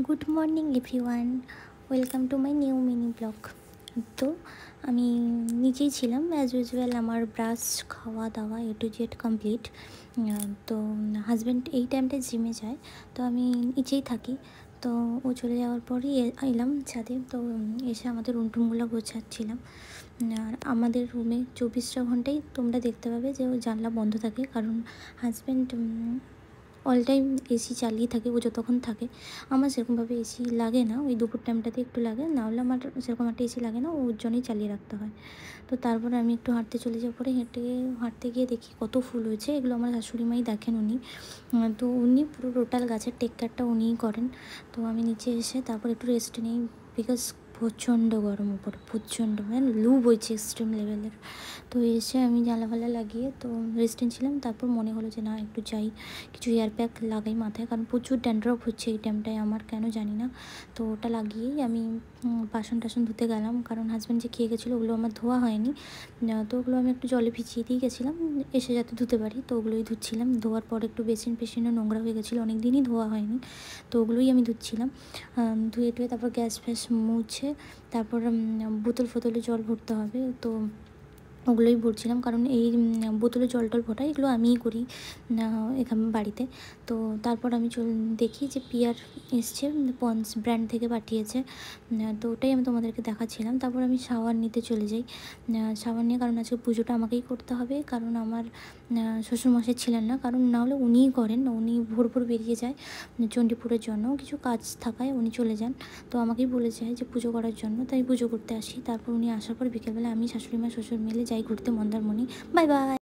Good morning everyone, welcome to my new mini blog. তো আমি নিচেই ছিলাম অ্যাজ ইউজুয়াল। আমার ব্রাশ, খাওয়া দাওয়া A to Z কমপ্লিট। তো হাজব্যান্ড এই টাইমটায় জিমে যায়, তো আমি নিচেই থাকি। তো ও চলে যাওয়ার পরই এলাম ছাদে। তো এসে আমাদের রুম টুমগুলো গোছাচ্ছিলাম। আর আমাদের রুমে 24টা ঘন্টাই তোমরা দেখতে পাবে যে ও জানলা বন্ধ থাকে, কারণ হাজব্যান্ড অল টাইম এসি চালিয়ে থাকে ও যতক্ষণ থাকে। আমার সেরকমভাবে এসি লাগে না, ওই দুপুর টাইমটাতে একটু লাগে, না হলে আমার সেরকম একটা এসি লাগে না, ওর জন্যই চালিয়ে রাখতে হয়। তো তারপরে আমি একটু হাঁটতে চলে যাওয়ার পরে হাঁটতে গিয়ে দেখি কত ফুল হয়েছে। এগুলো আমার শাশুড়ি মাই দেখেন উনি। তো উনি পুরো টোটাল গাছের টেক কেয়ারটা উনিই করেন। তো আমি নিচে এসে তারপর একটু রেস্ট নিই, বিকজ প্রচণ্ড গরম উপরে, প্রচণ্ড মানে লু বইছে এক্সট্রিম লেভেলের। তো এসে আমি জানলা ফালা লাগিয়ে তো রেস্ট নিচ্ছিলাম। তারপর মনে হলো যে না, একটু যাই, কিছু হেয়ার প্যাক লাগাই মাথায়, কারণ প্রচুর ড্যান্ড্রফ হচ্ছে এই টাইমটায় আমার, কেন জানি না। তো ওটা লাগিয়েই আমি বাসন টাসন ধুতে গেলাম, কারণ হাজব্যান্ড যে খেয়ে গেছিলো ওগুলো আমার ধোয়া হয়নি। তো ওগুলো আমি একটু জলে ভিজিয়ে দিয়ে গেছিলাম এসে যাতে ধুতে পারি, তো ওগুলোই ধুচ্ছিলাম। ধোয়ার পর একটু পেশেন্টও নোংরা হয়ে গেছিলো, অনেক দিনই ধোয়া হয়নি, তো ওগুলোই আমি ধুচ্ছিলাম। ধুয়ে টুয়ে তারপর গ্যাস ফ্যাস মুছে তারপর বোতলে জল ভরতে হবে, তো ওগুলোই ভরছিলাম। কারণ এই বোতলে জল টল ভরা এগুলো আমিই করি এখানে বাড়িতে। তো তারপর আমি দেখি যে পিয়ার এসছে, পন্স ব্র্যান্ড থেকে পাঠিয়েছে। তো ওটাই আমি তোমাদেরকে দেখাচ্ছিলাম। তারপর আমি শাওয়ার নিতে চলে যাই। শাওয়ার নিয়ে, কারণ আজকে পুজোটা আমাকেই করতে হবে, কারণ আমার শ্বশুরমশাই ছিলেন না, কারণ না হলে উনিই করেন। উনি ভোর বেরিয়ে যায় চণ্ডীপুরের জন্য, কিছু কাজ থাকায় উনি চলে যান। তো আমাকেই বলে যায় যে পুজো করার জন্য, তাই পুজো করতে আসি। তারপর উনি আসার পর বিকেলবেলা আমি, শাশুড়ি মা, শ্বশুর মিলে যাই ঘুরতে মন্দারমণি। Bye bye.